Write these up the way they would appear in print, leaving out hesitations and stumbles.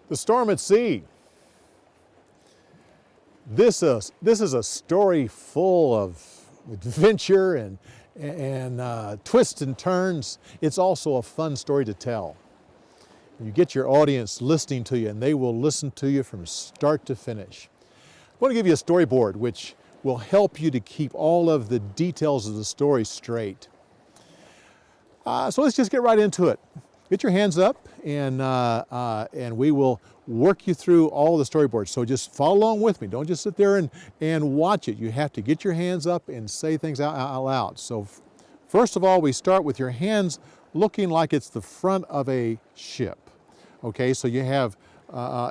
The storm at sea. This is a story full of adventure and twists and turns. It's also a fun story to tell. You get your audience listening to you, and they will listen to you from start to finish. I want to give you a storyboard which will help you to keep all of the details of the story straight. So let's just get right into it. Get your hands up, and we will work you through all the storyboards. So just follow along with me. Don't just sit there and watch it. You have to get your hands up and say things out loud. So first of all, we start with your hands looking like it's the front of a ship. Okay, so you have,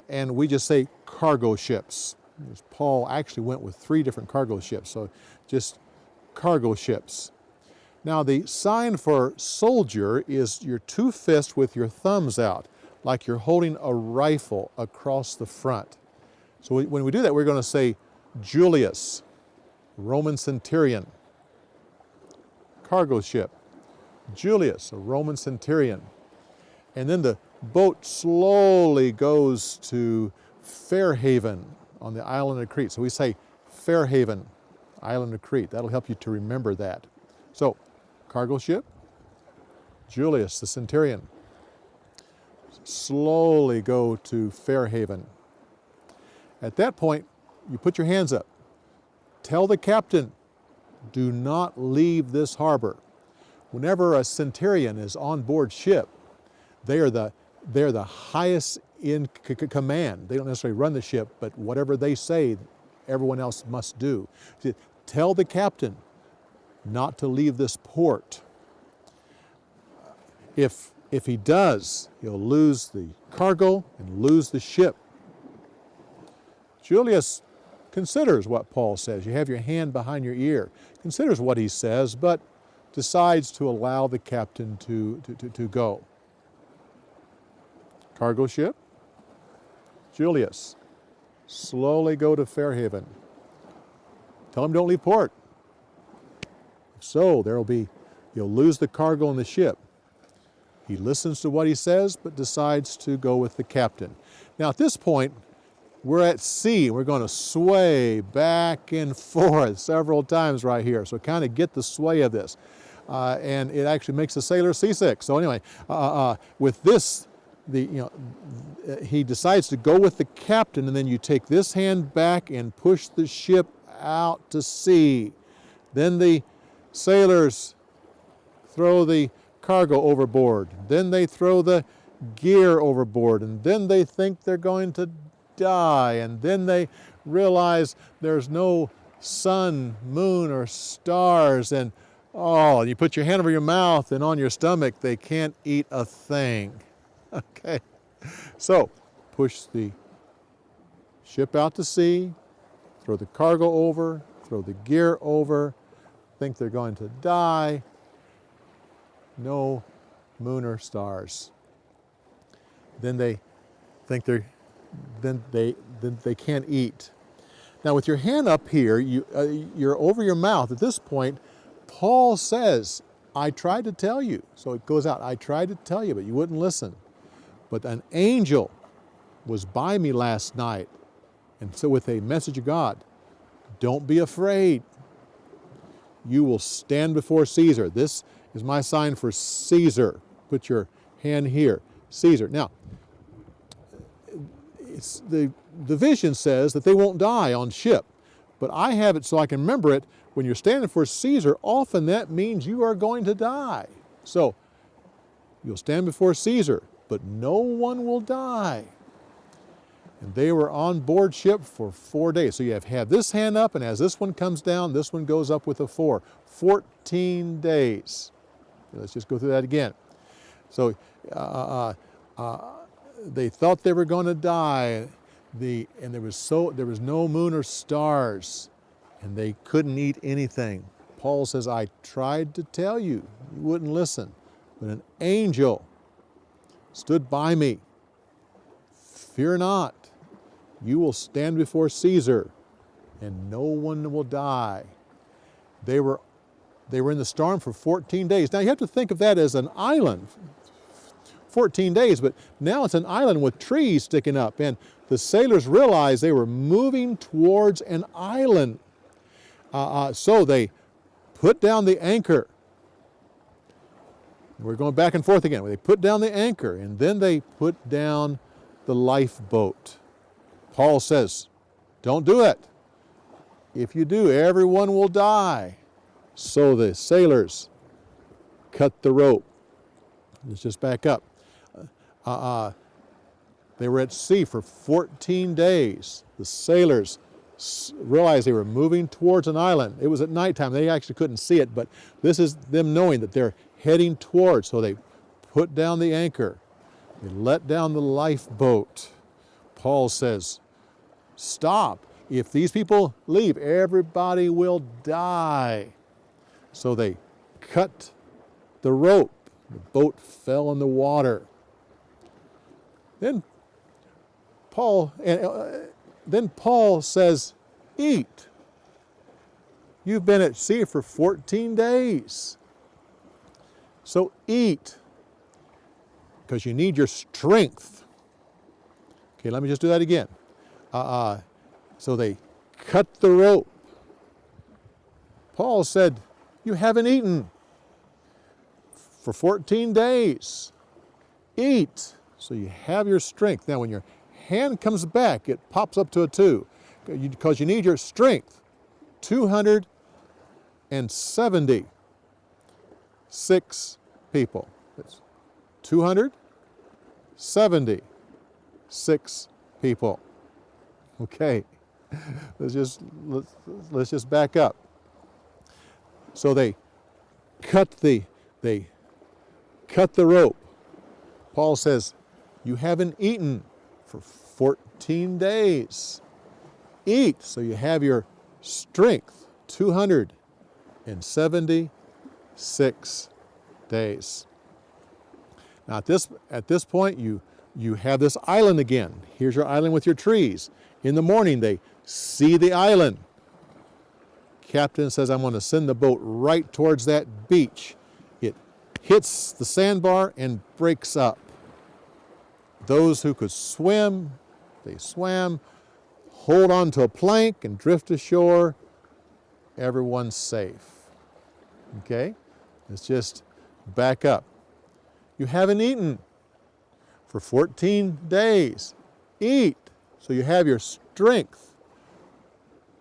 and we just say cargo ships. Paul actually went with 3 different cargo ships, so just cargo ships. Now the sign for soldier is your 2 fists with your thumbs out, like you're holding a rifle across the front. So when we do that, we're going to say Julius, Roman centurion. Cargo ship, Julius, a Roman centurion. And then the boat slowly goes to Fairhaven on the island of Crete. So we say Fairhaven, island of Crete. That'll help you to remember that. So, cargo ship, Julius the centurion. Slowly go to Fairhaven. At that point, you put your hands up. Tell the captain, do not leave this harbor. Whenever a centurion is on board ship, they're the highest in command. They don't necessarily run the ship, but whatever they say, everyone else must do. Tell the captain not to leave this port. If he does, he'll lose the cargo and lose the ship. Julius considers what Paul says. You have your hand behind your ear. Considers what he says, but decides to allow the captain to go. Cargo ship, Julius, slowly go to Fairhaven. Tell him don't leave port. So you'll lose the cargo on the ship. He listens to what he says, but decides to go with the captain. Now at this point, we're at sea. We're going to sway back and forth several times right here. So kind of get the sway of this. And it actually makes the sailor seasick. So anyway, with this, he decides to go with the captain, and then you take this hand back and push the ship out to sea. Then the sailors throw the cargo overboard. Then they throw the gear overboard, and then they think they're going to die, and then they realize there's no sun, moon, or stars, and you put your hand over your mouth and on your stomach, they can't eat a thing. Okay, so push the ship out to sea, throw the cargo over, throw the gear over, think they're going to die, no moon or stars. Then they think they can't eat. Now with your hand up here, you're over your mouth. At this point, Paul says, I tried to tell you. So it goes out, I tried to tell you, but you wouldn't listen. But an angel was by me last night, and so with a message of God, don't be afraid. You will stand before Caesar. This is my sign for Caesar. Put your hand here, Caesar. Now, the vision says that they won't die on ship, but I have it so I can remember it. When you're standing for Caesar, often that means you are going to die. So you'll stand before Caesar, but no one will die. And they were on board ship for 4 days. So you have this hand up, and as this one comes down, this one goes up with a 4. 14 days. Let's just go through that again. So they thought they were going to die, and there was no moon or stars, and they couldn't eat anything. Paul says, I tried to tell you, you wouldn't listen, but an angel stood by me. Fear not, you will stand before Caesar, and no one will die. They were in the storm for 14 days. Now you have to think of that as an island. 14 days, but now it's an island with trees sticking up, and the sailors realized they were moving towards an island. So they put down the anchor. We're going back and forth again. They put down the anchor, and then they put down the lifeboat. Paul says, don't do it. If you do, everyone will die. So the sailors cut the rope. Let's just back up. They were at sea for 14 days. The sailors realized they were moving towards an island. It was at nighttime. They actually couldn't see it, but this is them knowing that they're heading towards. So they put down the anchor. They let down the lifeboat. Paul says, stop. If these people leave, everybody will die. So they cut the rope. The boat fell in the water. Then Paul says, eat. You've been at sea for 14 days. So eat, because you need your strength. Okay, let me just do that again. So they cut the rope. Paul said, you haven't eaten for 14 days. Eat, so you have your strength. Now when your hand comes back, it pops up to a 2, because you need your strength. 276 people. That's 276 people. Okay, let's just back up. So they cut the rope. Paul says, you haven't eaten for 14 days. Eat, so you have your strength. 276 days. Now at this point, you have this island again. Here's your island with your trees. In the morning, they see the island. Captain says, I'm going to send the boat right towards that beach. It hits the sandbar and breaks up. Those who could swim, they swam, hold on to a plank and drift ashore. Everyone's safe. Okay? Let's just back up. You haven't eaten for 14 days. Eat, so you have your strength.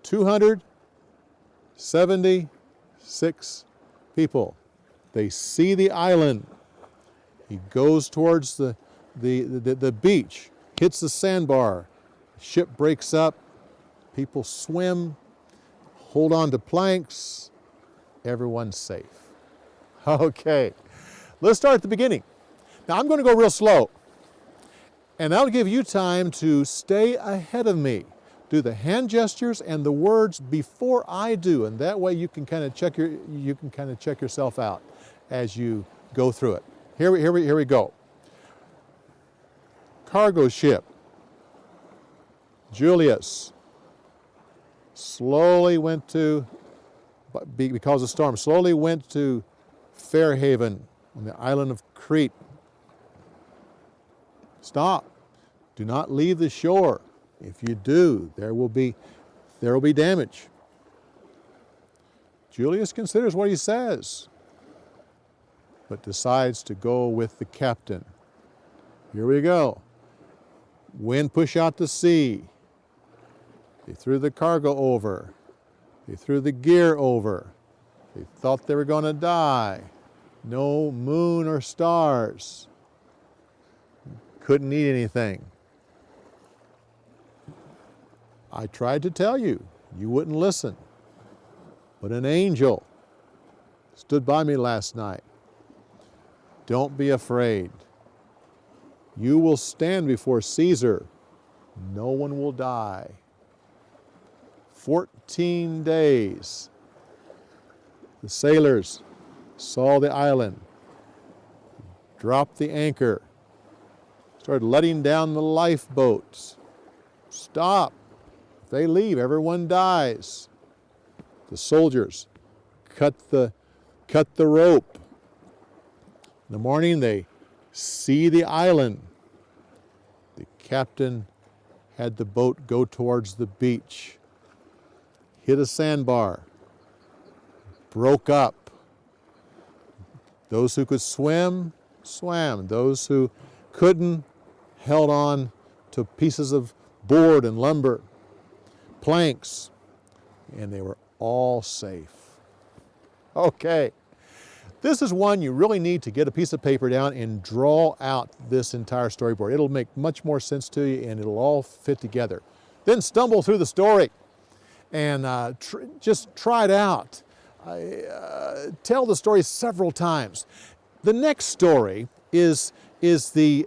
276 people. They see the island. He goes towards the beach, hits the sandbar. Ship breaks up. People swim, hold on to planks. Everyone's safe. Okay, let's start at the beginning. Now I'm going to go real slow, and that'll give you time to stay ahead of me. Do the hand gestures and the words before I do, and that way you can kind of check yourself out as you go through it. Here we go. Cargo ship. Julius slowly went to, because of storm, slowly went to Fairhaven on the island of Crete. Stop. Do not leave the shore. If you do, there will be damage. Julius considers what he says, but decides to go with the captain. Here we go. Wind push out to sea. They threw the cargo over. They threw the gear over. They thought they were going to die. No moon or stars. Couldn't eat anything. I tried to tell you. You wouldn't listen. But an angel stood by me last night. Don't be afraid. You will stand before Caesar. No one will die. 14 days. The sailors saw the island, dropped the anchor, started letting down the lifeboats. Stop. If they leave, everyone dies. The soldiers cut the rope. In the morning, they see the island. The captain had the boat go towards the beach, hit a sandbar, broke up. Those who could swim, swam. Those who couldn't held on to pieces of board and lumber, planks, and they were all safe. Okay, this is one you really need to get a piece of paper down and draw out this entire storyboard. It'll make much more sense to you and it'll all fit together. Then stumble through the story and just try it out. Tell the story several times. The next story is the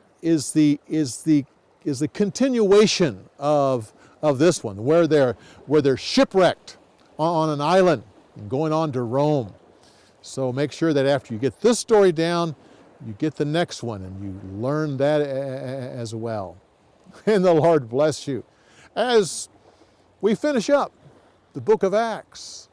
continuation of this one, where they're shipwrecked on an island and going on to Rome. So make sure that after you get this story down, you get the next one and you learn that as well. And the Lord bless you as we finish up the book of Acts.